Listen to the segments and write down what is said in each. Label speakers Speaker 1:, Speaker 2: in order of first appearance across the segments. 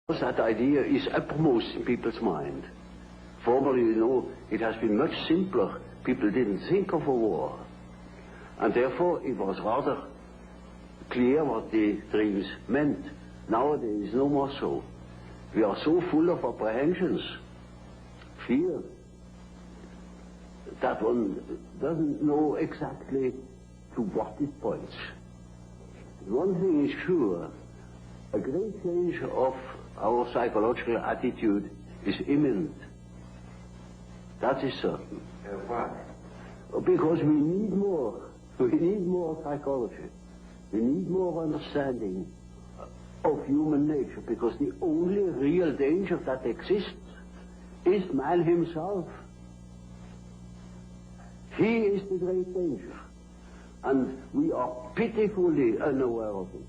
Speaker 1: That idea is uppermost in people's mind. Formerly, you know, it has been much simpler. People didn't think of a war. And therefore, it was rather clear what the dreams meant. Nowadays, no more so. We are so full of apprehensions, fear, that one doesn't know exactly to what it points. One thing is sure, a great change of our psychological attitude is imminent. That is certain.
Speaker 2: Why?
Speaker 1: Because we need more. We need more psychology. We need more understanding of human nature, because the only real danger that exists is man himself. He is the great danger. And we are pitifully unaware of it.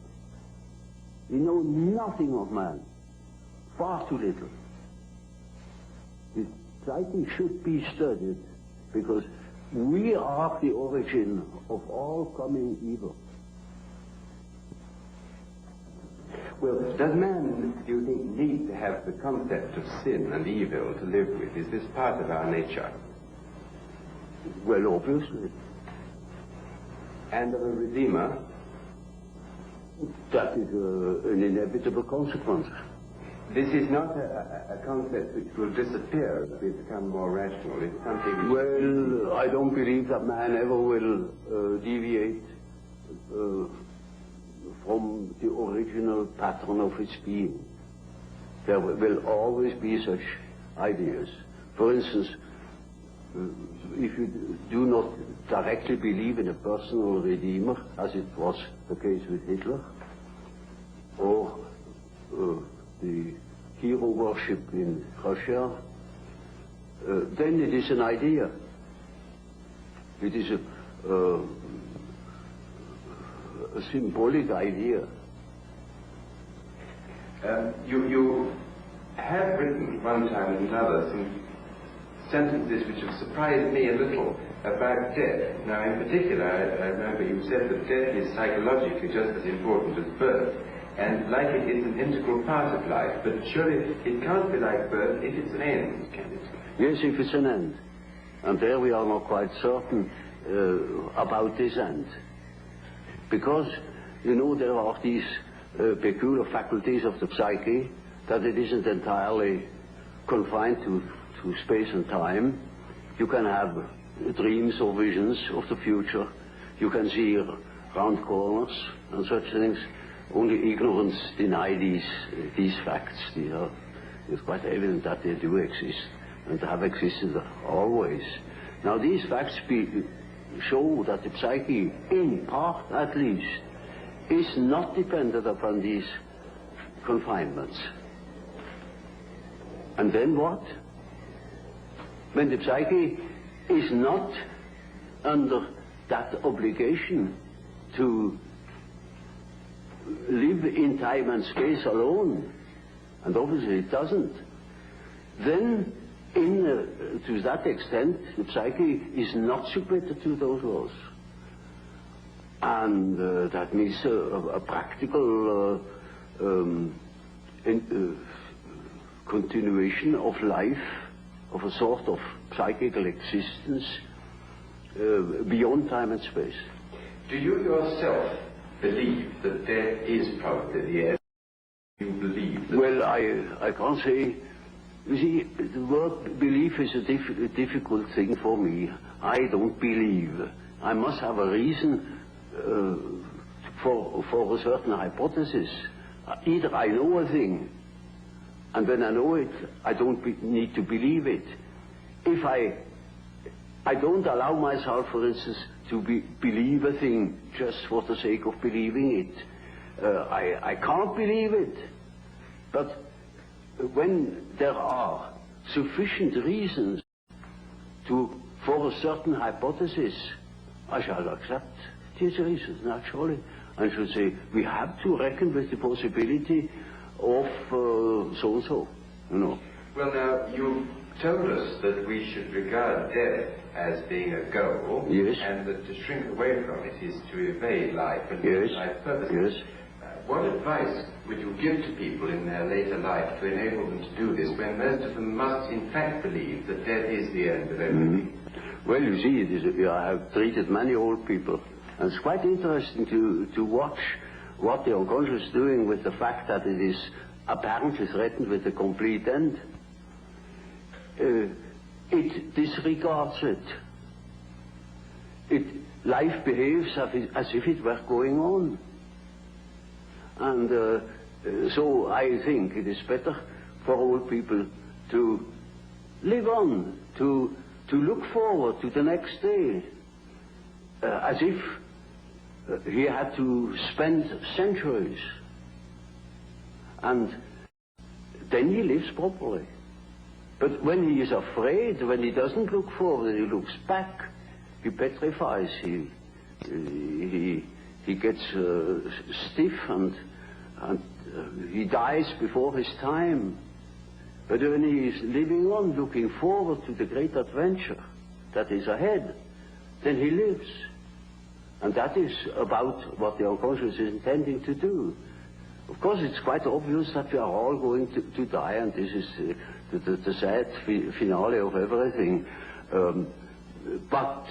Speaker 1: We know nothing of man. Far too little. His psyche should be studied, because we are the origin of all coming evil.
Speaker 2: Well, does man, do you think, need to have the concept of sin and evil to live with? Is this part of our nature?
Speaker 1: Well, obviously.
Speaker 2: And of a Redeemer?
Speaker 1: That is an inevitable consequence.
Speaker 2: This is not a concept which will disappear if we become more rational. It's something...
Speaker 1: Well, I don't believe that man ever will deviate from the original pattern of its being. There will always be such ideas. For instance, if you do not directly believe in a personal Redeemer, as it was the case with Hitler, or the hero worship in Russia, then it is an idea. It is a symbolic idea.
Speaker 2: You have written one time and another some sentences which have surprised me a little about death. Now, in particular, I remember you said that death is psychologically just as important as birth, and like it is an integral part of life, but surely it can't be like birth if it's an end, can it?
Speaker 1: Yes, if it's an end. And there we are not quite certain about this end. Because, you know, there are these peculiar faculties of the psyche, that it isn't entirely confined to space and time. You can have dreams or visions of the future. You can see round corners and such things. Only ignorance deny these facts. It's quite evident that they do exist and have existed always. Now, these facts show that the psyche, in part at least, is not dependent upon these confinements. And then what? When the psyche is not under that obligation to live in time and space alone, and obviously it doesn't, then to that extent the psyche is not submitted to those laws. And that means a practical continuation of life, of a sort of psychical existence beyond time and space.
Speaker 2: Do you yourself believe that death is probably the end? You believe that?
Speaker 1: Well, I can't say. You see, the word belief is a difficult thing for me. I don't believe. I must have a reason for a certain hypothesis. Either I know a thing, and when I know it, I don't need to believe it. If I don't allow myself, for instance, to believe a thing just for the sake of believing it, I can't believe it. But when there are sufficient reasons for a certain hypothesis, I shall accept these reasons, naturally, and should say, we have to reckon with the possibility of so-and-so, you know.
Speaker 2: Well, now, you told us that we should regard death as being a goal,
Speaker 1: yes,
Speaker 2: and that to shrink away from it is to evade life and
Speaker 1: yes,
Speaker 2: life purpose.
Speaker 1: yes.
Speaker 2: What advice would you give to people in their later life to enable them to do this, when most of them must in fact believe that death is the end of everything?
Speaker 1: Well, you see, I have treated many old people, and it's quite interesting to watch what the unconscious is doing with the fact that it is apparently threatened with a complete end. It disregards it. Life behaves as if it were going on. And so I think it is better for old people to live on, to look forward to the next day, as if he had to spend centuries. And then he lives properly. But when he is afraid, when he doesn't look forward, he looks back, he petrifies, he gets stiff, and he dies before his time. But when he is living on, looking forward to the great adventure that is ahead, then he lives. And that is about what the unconscious is intending to do. Of course, it's quite obvious that we are all going to die, and this is the sad finale of everything. But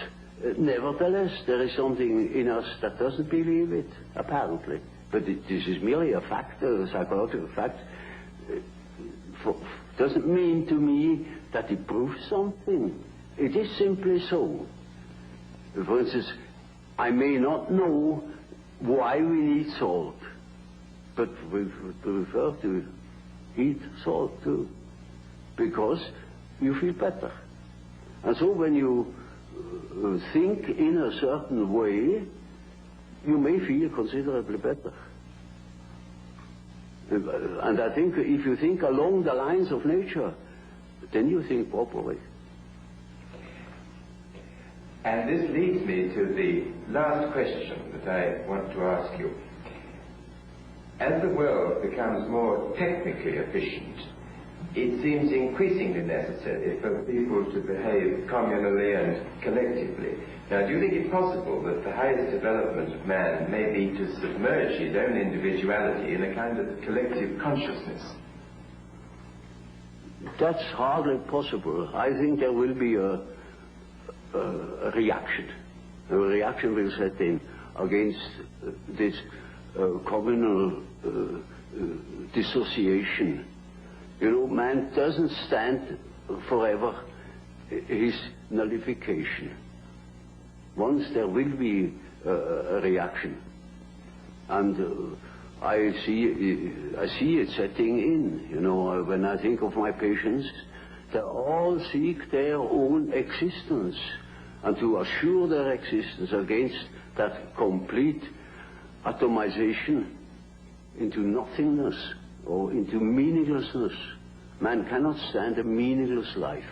Speaker 1: nevertheless, there is something in us that doesn't believe it, apparently. But this is merely a fact, a psychological fact. Doesn't mean to me that it proves something. It is simply so. For instance, I may not know why we need salt, but we prefer to eat salt too, because you feel better. And so when you think in a certain way, you may feel considerably better. And I think if you think along the lines of nature, then you think properly.
Speaker 2: And this leads me to the last question that I want to ask you. As the world becomes more technically efficient, it seems increasingly necessary for people to behave communally and collectively. Now, do you think it possible that the highest development of man may be to submerge his own individuality in a kind of collective consciousness?
Speaker 1: That's hardly possible. I think there will be a reaction. A reaction will set in against this communal dissociation. You know, man doesn't stand forever his nullification. Once there will be a reaction, and I see it setting in. You know, when I think of my patients, they all seek their own existence, and to assure their existence against that complete atomization into nothingness or into meaninglessness. Man cannot stand a meaningless life.